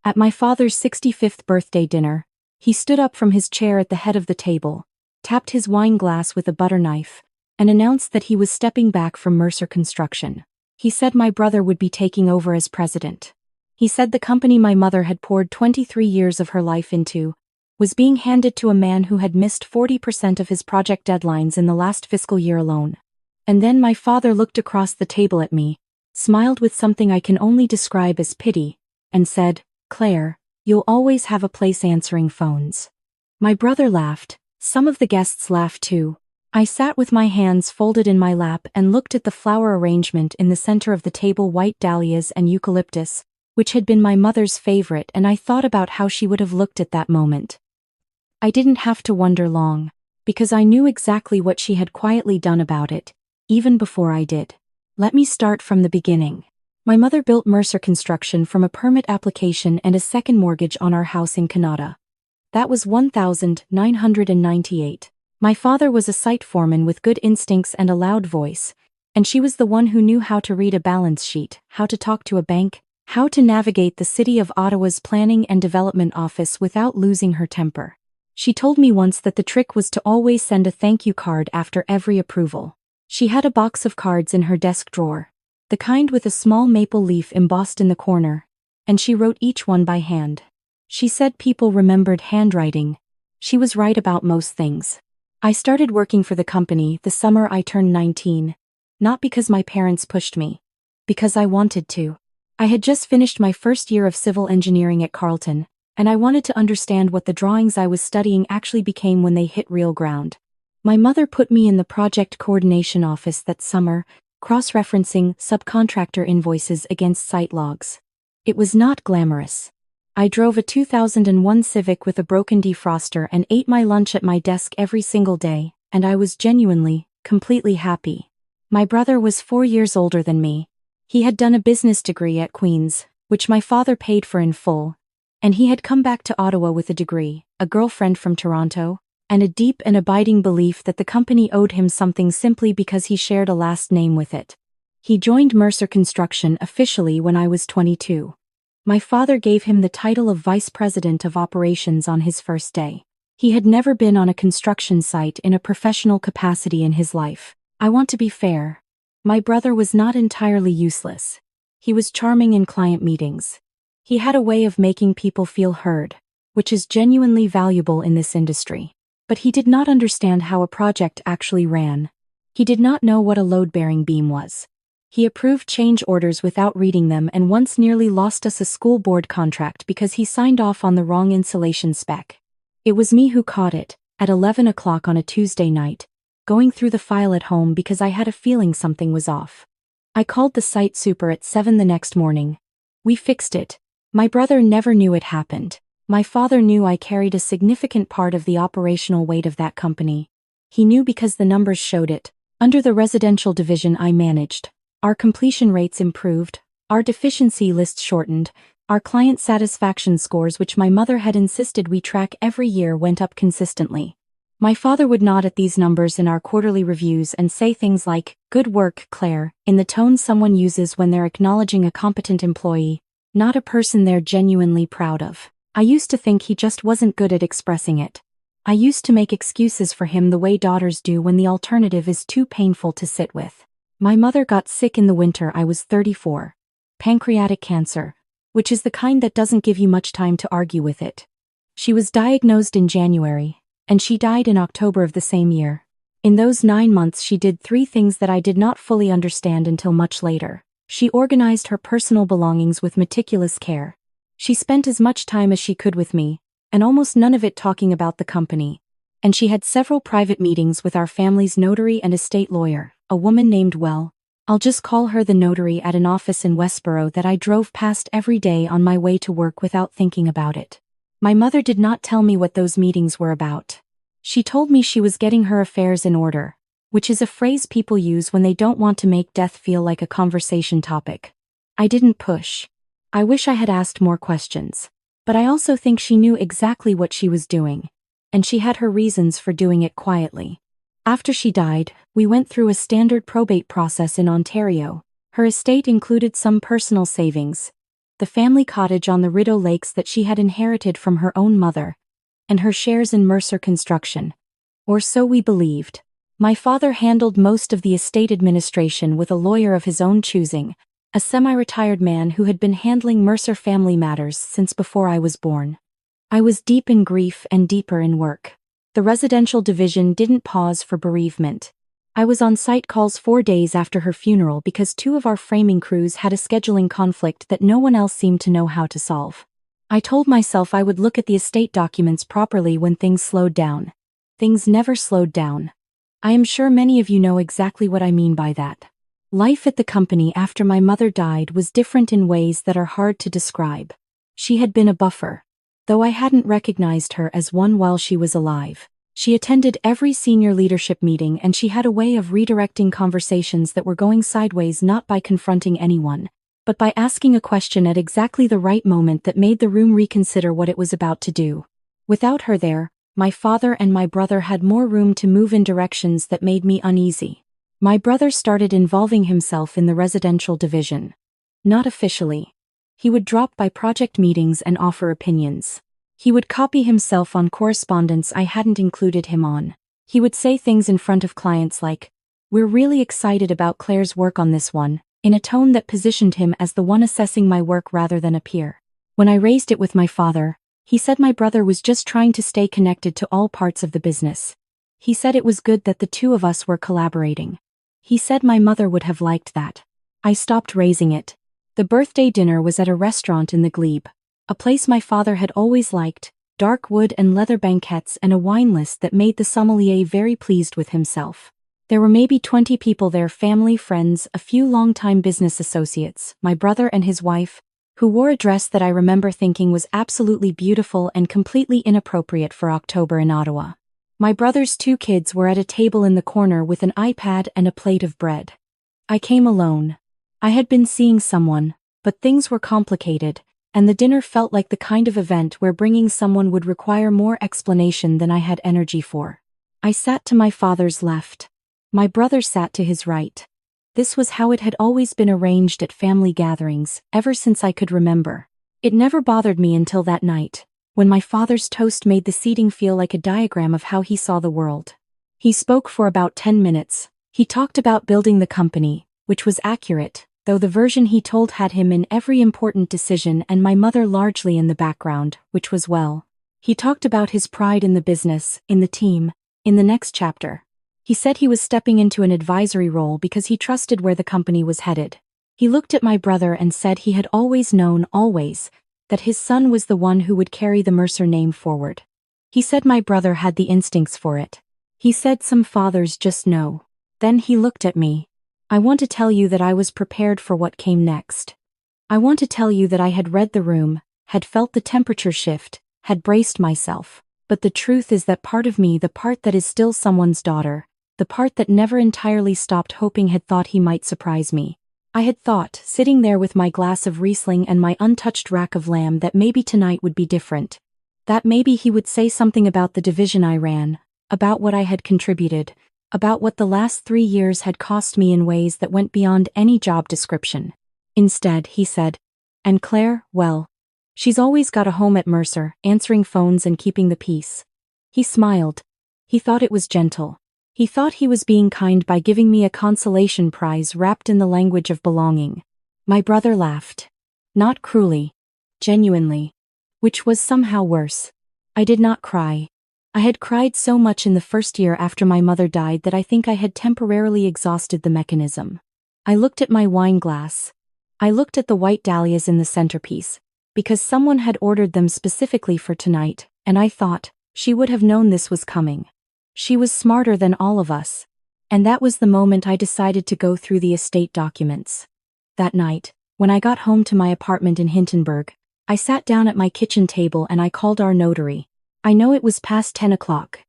At my father's 65th birthday dinner, he stood up from his chair at the head of the table, tapped his wine glass with a butter knife, and announced that he was stepping back from Mercer Construction. He said my brother would be taking over as president. He said the company my mother had poured 23 years of her life into was being handed to a man who had missed 40% of his project deadlines in the last fiscal year alone. And then my father looked across the table at me, smiled with something I can only describe as pity, and said, "Claire, you'll always have a place answering phones." My brother laughed. Some of the guests laughed too. I sat with my hands folded in my lap and looked at the flower arrangement in the center of the table, white dahlias and eucalyptus, which had been my mother's favorite, and I thought about how she would have looked at that moment. I didn't have to wonder long, because I knew exactly what she had quietly done about it, even before I did. Let me start from the beginning. My mother built Mercer Construction from a permit application and a second mortgage on our house in Canada. That was 1998. My father was a site foreman with good instincts and a loud voice, and she was the one who knew how to read a balance sheet, how to talk to a bank, how to navigate the City of Ottawa's Planning and Development Office without losing her temper. She told me once that the trick was to always send a thank you card after every approval. She had a box of cards in her desk drawer, the kind with a small maple leaf embossed in the corner, and she wrote each one by hand. She said people remembered handwriting. She was right about most things. I started working for the company the summer I turned 19, not because my parents pushed me, because I wanted to. I had just finished my first year of civil engineering at Carleton, and I wanted to understand what the drawings I was studying actually became when they hit real ground. My mother put me in the project coordination office that summer, cross-referencing subcontractor invoices against site logs. It was not glamorous. I drove a 2001 Civic with a broken defroster and ate my lunch at my desk every single day, and I was genuinely, completely happy. My brother was 4 years older than me. He had done a business degree at Queen's, which my father paid for in full, and he had come back to Ottawa with a degree, a girlfriend from Toronto, and a deep and abiding belief that the company owed him something simply because he shared a last name with it. He joined Mercer Construction officially when I was 22. My father gave him the title of Vice President of Operations on his first day. He had never been on a construction site in a professional capacity in his life. I want to be fair. My brother was not entirely useless. He was charming in client meetings. He had a way of making people feel heard, which is genuinely valuable in this industry. But he did not understand how a project actually ran. He did not know what a load-bearing beam was. He approved change orders without reading them and once nearly lost us a school board contract because he signed off on the wrong insulation spec. It was me who caught it, at 11 o'clock on a Tuesday night, going through the file at home because I had a feeling something was off. I called the site super at 7 the next morning. We fixed it. My brother never knew it happened. My father knew I carried a significant part of the operational weight of that company. He knew because the numbers showed it. Under the residential division I managed, our completion rates improved, our deficiency lists shortened, our client satisfaction scores, which my mother had insisted we track every year, went up consistently. My father would nod at these numbers in our quarterly reviews and say things like, "Good work, Claire," in the tone someone uses when they're acknowledging a competent employee, not a person they're genuinely proud of. I used to think he just wasn't good at expressing it. I used to make excuses for him the way daughters do when the alternative is too painful to sit with. My mother got sick in the winter I was 34. Pancreatic cancer, which is the kind that doesn't give you much time to argue with it. She was diagnosed in January, and she died in October of the same year. In those 9 months she did 3 things that I did not fully understand until much later. She organized her personal belongings with meticulous care. She spent as much time as she could with me, and almost none of it talking about the company. And she had several private meetings with our family's notary and estate lawyer, a woman named I'll just call her the notary, at an office in Westboro that I drove past every day on my way to work without thinking about it. My mother did not tell me what those meetings were about. She told me she was getting her affairs in order, which is a phrase people use when they don't want to make death feel like a conversation topic. I didn't push. I wish I had asked more questions. But I also think she knew exactly what she was doing, and she had her reasons for doing it quietly. After she died, we went through a standard probate process in Ontario. Her estate included some personal savings, the family cottage on the Rideau Lakes that she had inherited from her own mother, and her shares in Mercer Construction. Or so we believed. My father handled most of the estate administration with a lawyer of his own choosing, a semi-retired man who had been handling Mercer family matters since before I was born. I was deep in grief and deeper in work. The residential division didn't pause for bereavement. I was on site calls 4 days after her funeral because 2 of our framing crews had a scheduling conflict that no one else seemed to know how to solve. I told myself I would look at the estate documents properly when things slowed down. Things never slowed down. I am sure many of you know exactly what I mean by that. Life at the company after my mother died was different in ways that are hard to describe. She had been a buffer. Though I hadn't recognized her as one while she was alive. She attended every senior leadership meeting and she had a way of redirecting conversations that were going sideways not by confronting anyone, but by asking a question at exactly the right moment that made the room reconsider what it was about to do. Without her there, my father and my brother had more room to move in directions that made me uneasy. My brother started involving himself in the residential division. Not officially. He would drop by project meetings and offer opinions. He would copy himself on correspondence I hadn't included him on. He would say things in front of clients like, "We're really excited about Claire's work on this one," in a tone that positioned him as the one assessing my work rather than a peer. When I raised it with my father, he said my brother was just trying to stay connected to all parts of the business. He said it was good that the 2 of us were collaborating. He said my mother would have liked that. I stopped raising it. The birthday dinner was at a restaurant in the Glebe. A place my father had always liked, dark wood and leather banquettes and a wine list that made the sommelier very pleased with himself. There were maybe 20 people there, family, friends, a few longtime business associates, my brother and his wife, who wore a dress that I remember thinking was absolutely beautiful and completely inappropriate for October in Ottawa. My brother's 2 kids were at a table in the corner with an iPad and a plate of bread. I came alone. I had been seeing someone, but things were complicated, and the dinner felt like the kind of event where bringing someone would require more explanation than I had energy for. I sat to my father's left. My brother sat to his right. This was how it had always been arranged at family gatherings, ever since I could remember. It never bothered me until that night, when my father's toast made the seating feel like a diagram of how he saw the world. He spoke for about 10 minutes. He talked about building the company, which was accurate, though the version he told had him in every important decision and my mother largely in the background, which was well. He talked about his pride in the business, in the team, in the next chapter. He said he was stepping into an advisory role because he trusted where the company was headed. He looked at my brother and said he had always known, that his son was the one who would carry the Mercer name forward. He said my brother had the instincts for it. He said some fathers just know. Then he looked at me. I want to tell you that I was prepared for what came next. I want to tell you that I had read the room, had felt the temperature shift, had braced myself. But the truth is that part of me, the part that is still someone's daughter, the part that never entirely stopped hoping, had thought he might surprise me. I had thought, sitting there with my glass of Riesling and my untouched rack of lamb, that maybe tonight would be different. That maybe he would say something about the division I ran, about what I had contributed, about what the last 3 years had cost me in ways that went beyond any job description. Instead, he said, "And Claire, well, she's always got a home at Mercer, answering phones and keeping the peace." He smiled. He thought it was gentle. He thought he was being kind by giving me a consolation prize wrapped in the language of belonging. My brother laughed. Not cruelly. Genuinely. Which was somehow worse. I did not cry. I had cried so much in the first year after my mother died that I think I had temporarily exhausted the mechanism. I looked at my wine glass. I looked at the white dahlias in the centerpiece, because someone had ordered them specifically for tonight, and I thought, she would have known this was coming. She was smarter than all of us. And that was the moment I decided to go through the estate documents. That night, when I got home to my apartment in Hintonburg, I sat down at my kitchen table and I called our notary. I know it was past 10 o'clock.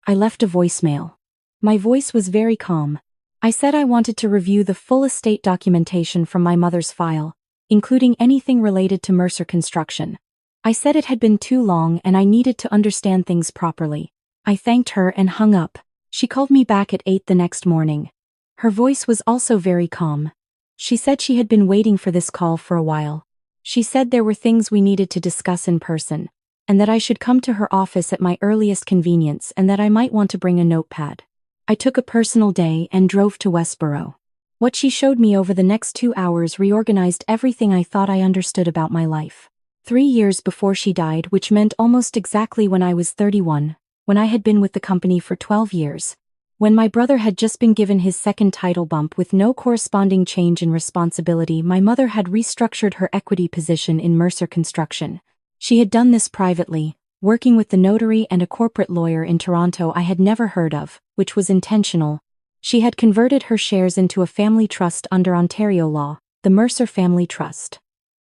I left a voicemail. My voice was very calm. I said I wanted to review the full estate documentation from my mother's file, including anything related to Mercer Construction. I said it had been too long and I needed to understand things properly. I thanked her and hung up. She called me back at 8 the next morning. Her voice was also very calm. She said she had been waiting for this call for a while. She said there were things we needed to discuss in person, and that I should come to her office at my earliest convenience and that I might want to bring a notepad. I took a personal day and drove to Westboro. What she showed me over the next 2 hours reorganized everything I thought I understood about my life. 3 years before she died, which meant almost exactly when I was 31, when I had been with the company for 12 years, when my brother had just been given his second title bump with no corresponding change in responsibility, my mother had restructured her equity position in Mercer Construction. She had done this privately, working with the notary and a corporate lawyer in Toronto I had never heard of, which was intentional. She had converted her shares into a family trust under Ontario law, the Mercer Family Trust.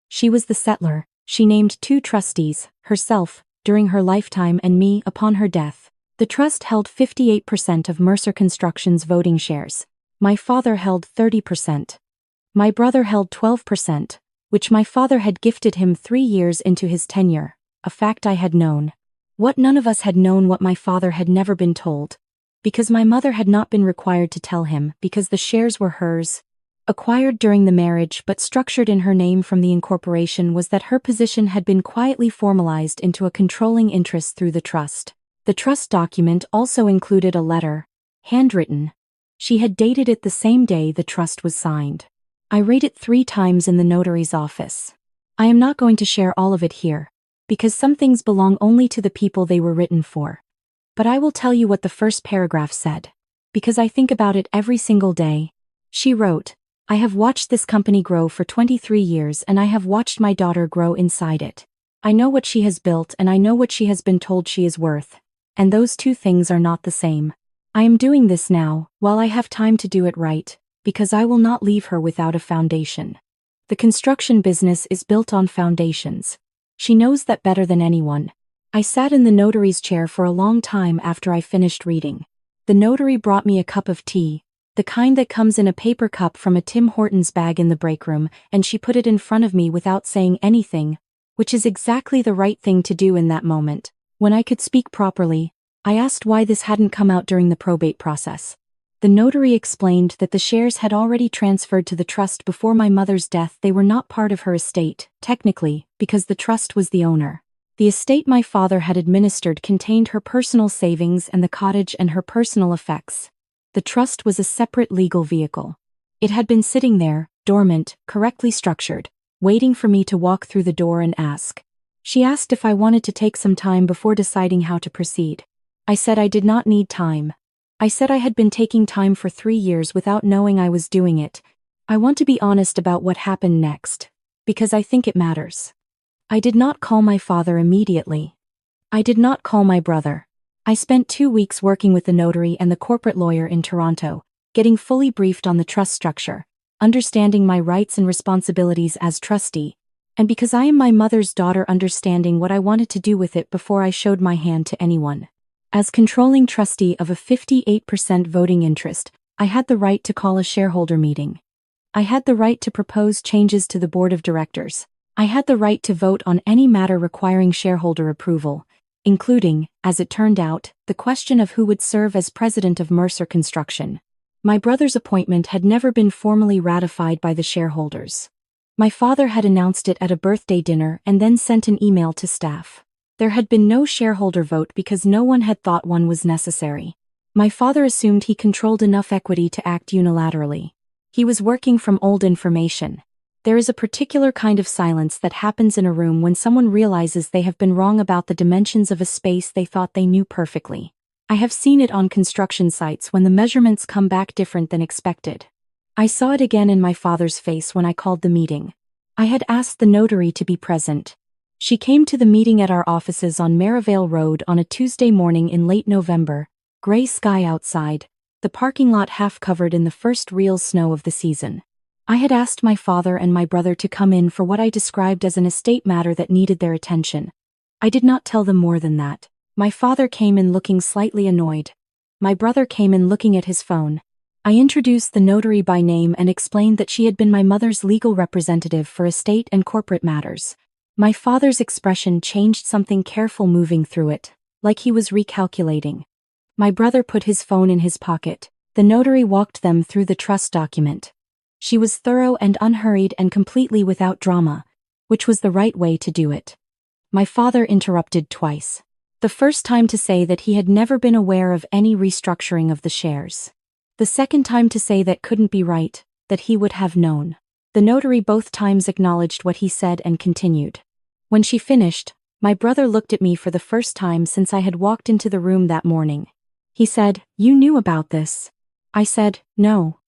She was the settler. She named 2 trustees, herself, during her lifetime and me upon her death. The trust held 58% of Mercer Construction's voting shares. My father held 30%. My brother held 12%, which my father had gifted him 3 years into his tenure, a fact I had known. What none of us had known, what my father had never been told. Because my mother had not been required to tell him, because the shares were hers. Acquired during the marriage but structured in her name from the incorporation, was that her position had been quietly formalized into a controlling interest through the trust. The trust document also included a letter, handwritten. She had dated it the same day the trust was signed. I read it 3 times in the notary's office. I am not going to share all of it here, because some things belong only to the people they were written for. But I will tell you what the first paragraph said, because I think about it every single day. She wrote, "I have watched this company grow for 23 years and I have watched my daughter grow inside it. I know what she has built and I know what she has been told she is worth. And those 2 things are not the same. I am doing this now, while I have time to do it right, because I will not leave her without a foundation. The construction business is built on foundations. She knows that better than anyone." I sat in the notary's chair for a long time after I finished reading. The notary brought me a cup of tea, the kind that comes in a paper cup from a Tim Hortons bag in the break room, and she put it in front of me without saying anything, which is exactly the right thing to do in that moment. When I could speak properly, I asked why this hadn't come out during the probate process. The notary explained that the shares had already transferred to the trust before my mother's death. They were not part of her estate, technically, because the trust was the owner. The estate my father had administered contained her personal savings and the cottage and her personal effects. The trust was a separate legal vehicle. It had been sitting there, dormant, correctly structured, waiting for me to walk through the door and ask. She asked if I wanted to take some time before deciding how to proceed. I said I did not need time. I said I had been taking time for 3 years without knowing I was doing it. I want to be honest about what happened next, because I think it matters. I did not call my father immediately. I did not call my brother. I spent 2 weeks working with the notary and the corporate lawyer in Toronto, getting fully briefed on the trust structure, understanding my rights and responsibilities as trustee, and because I am my mother's daughter, understanding what I wanted to do with it before I showed my hand to anyone. As controlling trustee of a 58% voting interest, I had the right to call a shareholder meeting. I had the right to propose changes to the board of directors. I had the right to vote on any matter requiring shareholder approval, including, as it turned out, the question of who would serve as president of Mercer Construction. My brother's appointment had never been formally ratified by the shareholders. My father had announced it at a birthday dinner and then sent an email to staff. There had been no shareholder vote because no one had thought one was necessary. My father assumed he controlled enough equity to act unilaterally. He was working from old information. There is a particular kind of silence that happens in a room when someone realizes they have been wrong about the dimensions of a space they thought they knew perfectly. I have seen it on construction sites when the measurements come back different than expected. I saw it again in my father's face when I called the meeting. I had asked the notary to be present. She came to the meeting at our offices on Merivale Road on a Tuesday morning in late November, gray sky outside, the parking lot half covered in the first real snow of the season. I had asked my father and my brother to come in for what I described as an estate matter that needed their attention. I did not tell them more than that. My father came in looking slightly annoyed. My brother came in looking at his phone. I introduced the notary by name and explained that she had been my mother's legal representative for estate and corporate matters. My father's expression changed, something careful moving through it, like he was recalculating. My brother put his phone in his pocket. The notary walked them through the trust document. She was thorough and unhurried and completely without drama, which was the right way to do it. My father interrupted twice. The first time to say that he had never been aware of any restructuring of the shares. The second time to say that couldn't be right, that he would have known. The notary both times acknowledged what he said and continued. When she finished, my brother looked at me for the first time since I had walked into the room that morning. He said, "You knew about this." I said, "No.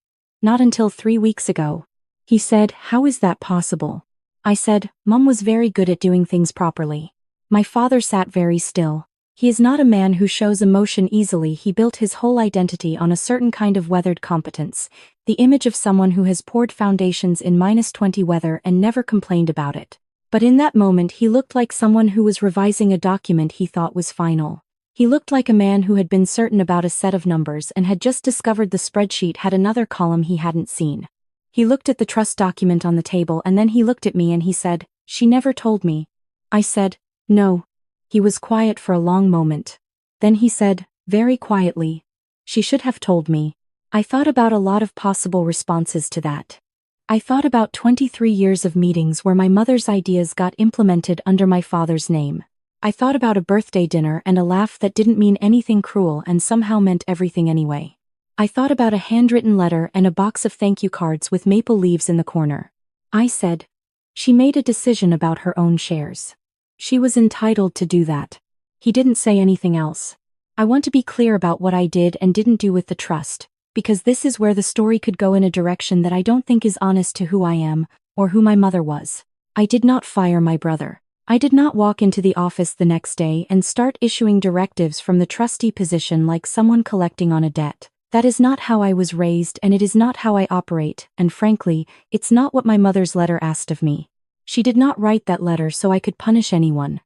Not until 3 weeks ago." He said, "How is that possible?" I said, "Mom was very good at doing things properly." My father sat very still. He is not a man who shows emotion easily. He built his whole identity on a certain kind of weathered competence, the image of someone who has poured foundations in -20 weather and never complained about it. But in that moment he looked like someone who was revising a document he thought was final. He looked like a man who had been certain about a set of numbers and had just discovered the spreadsheet had another column he hadn't seen. He looked at the trust document on the table and then he looked at me and he said, "She never told me." I said, "No." He was quiet for a long moment. Then he said, very quietly, "She should have told me." I thought about a lot of possible responses to that. I thought about 23 years of meetings where my mother's ideas got implemented under my father's name. I thought about a birthday dinner and a laugh that didn't mean anything cruel and somehow meant everything anyway. I thought about a handwritten letter and a box of thank you cards with maple leaves in the corner. I said, "She made a decision about her own shares. She was entitled to do that." He didn't say anything else. I want to be clear about what I did and didn't do with the trust, because this is where the story could go in a direction that I don't think is honest to who I am, or who my mother was. I did not fire my brother. I did not walk into the office the next day and start issuing directives from the trustee position like someone collecting on a debt. That is not how I was raised and it is not how I operate, and frankly, it's not what my mother's letter asked of me. She did not write that letter so I could punish anyone.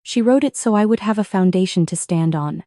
She wrote it so I would have a foundation to stand on.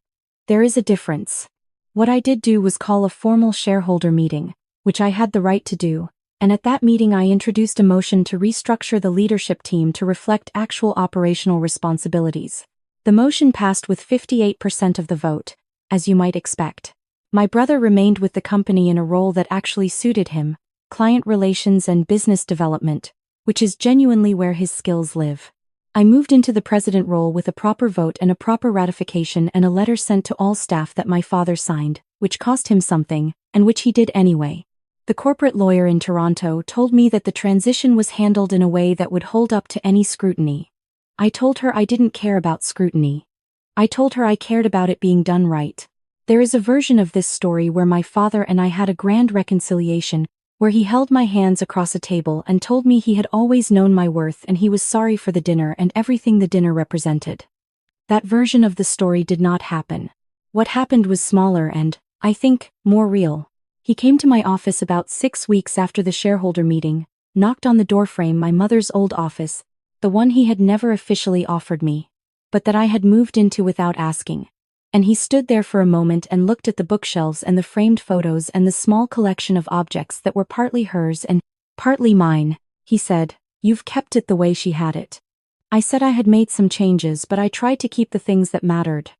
There is a difference. What I did do was call a formal shareholder meeting, which I had the right to do, and at that meeting I introduced a motion to restructure the leadership team to reflect actual operational responsibilities. The motion passed with 58% of the vote, as you might expect. My brother remained with the company in a role that actually suited him, client relations and business development, which is genuinely where his skills live. I moved into the president role with a proper vote and a proper ratification and a letter sent to all staff that my father signed, which cost him something, and which he did anyway. The corporate lawyer in Toronto told me that the transition was handled in a way that would hold up to any scrutiny. I told her I didn't care about scrutiny. I told her I cared about it being done right. There is a version of this story where my father and I had a grand reconciliation, where he held my hands across a table and told me he had always known my worth and he was sorry for the dinner and everything the dinner represented. That version of the story did not happen. What happened was smaller and, I think, more real. He came to my office about 6 weeks after the shareholder meeting, knocked on the doorframe, my mother's old office, the one he had never officially offered me, but that I had moved into without asking. And he stood there for a moment and looked at the bookshelves and the framed photos and the small collection of objects that were partly hers and partly mine. He said, "You've kept it the way she had it." I said I had made some changes, but I tried to keep the things that mattered.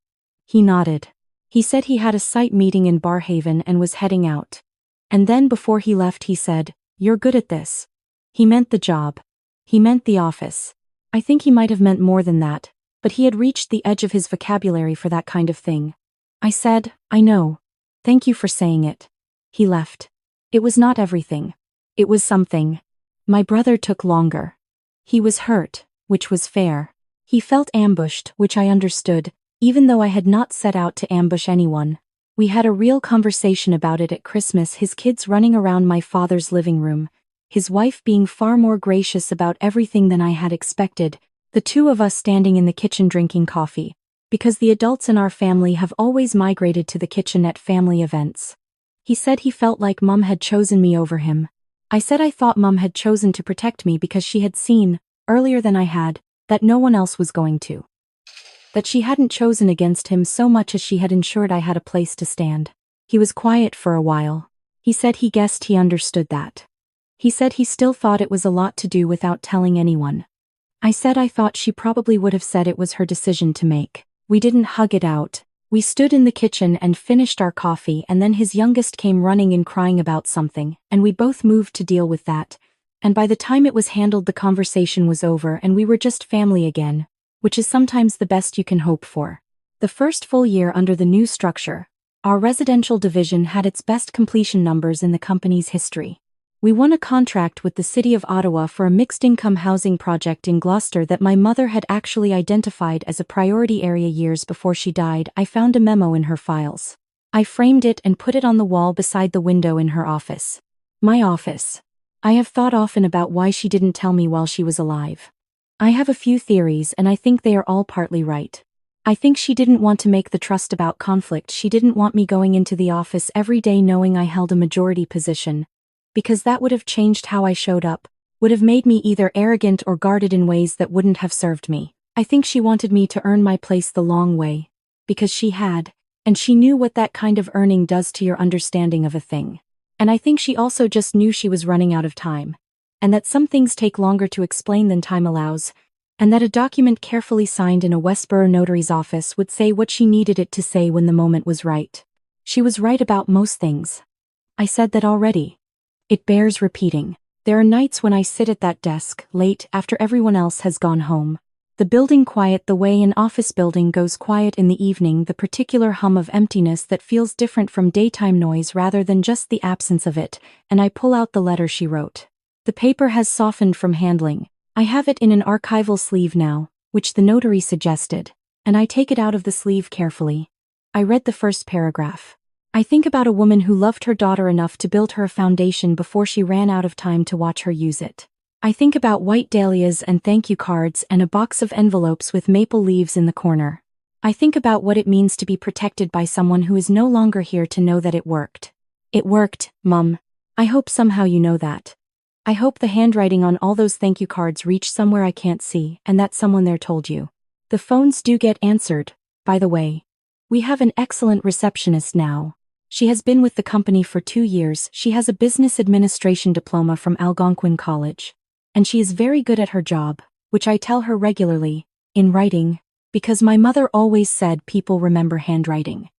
He nodded. He said he had a site meeting in Barhaven and was heading out. And then before he left he said, "You're good at this." He meant the job. He meant the office. I think he might have meant more than that, but he had reached the edge of his vocabulary for that kind of thing. I said, "I know. Thank you for saying it." He left. It was not everything. It was something. My brother took longer. He was hurt, which was fair. He felt ambushed, which I understood, even though I had not set out to ambush anyone. We had a real conversation about it at Christmas, his kids running around my father's living room, his wife being far more gracious about everything than I had expected, the two of us standing in the kitchen drinking coffee, because the adults in our family have always migrated to the kitchen at family events. He said he felt like Mum had chosen me over him. I said I thought Mum had chosen to protect me because she had seen, earlier than I had, that no one else was going to. That she hadn't chosen against him so much as she had ensured I had a place to stand. He was quiet for a while. He said he guessed he understood that. He said he still thought it was a lot to do without telling anyone. I said I thought she probably would have said it was her decision to make. We didn't hug it out. We stood in the kitchen and finished our coffee, and then his youngest came running in crying about something, and we both moved to deal with that, And by the time it was handled, the conversation was over and we were just family again, which is sometimes the best you can hope for. The first full year under the new structure, our residential division had its best completion numbers in the company's history. We won a contract with the City of Ottawa for a mixed-income housing project in Gloucester that my mother had actually identified as a priority area years before she died. I found a memo in her files. I framed it and put it on the wall beside the window in her office. My office. I have thought often about why she didn't tell me while she was alive. I have a few theories and I think they are all partly right. I think she didn't want to make the trust about conflict. She didn't want me going into the office every day knowing I held a majority position, because that would have changed how I showed up, would have made me either arrogant or guarded in ways that wouldn't have served me. I think she wanted me to earn my place the long way, because she had, and she knew what that kind of earning does to your understanding of a thing. And I think she also just knew she was running out of time, and that some things take longer to explain than time allows, and that a document carefully signed in a Westboro notary's office would say what she needed it to say when the moment was right. She was right about most things. I said that already. It bears repeating. There are nights when I sit at that desk, late, after everyone else has gone home. The building quiet the way an office building goes quiet in the evening, the particular hum of emptiness that feels different from daytime noise rather than just the absence of it, and I pull out the letter she wrote. The paper has softened from handling. I have it in an archival sleeve now, which the notary suggested, and I take it out of the sleeve carefully. I read the first paragraph. I think about a woman who loved her daughter enough to build her a foundation before she ran out of time to watch her use it. I think about white dahlias and thank you cards and a box of envelopes with maple leaves in the corner. I think about what it means to be protected by someone who is no longer here to know that it worked. It worked, Mum. I hope somehow you know that. I hope the handwriting on all those thank you cards reached somewhere I can't see and that someone there told you. The phones do get answered, by the way. We have an excellent receptionist now. She has been with the company for 2 years. She has a business administration diploma from Algonquin College. And she is very good at her job, which I tell her regularly, in writing, because my mother always said people remember handwriting.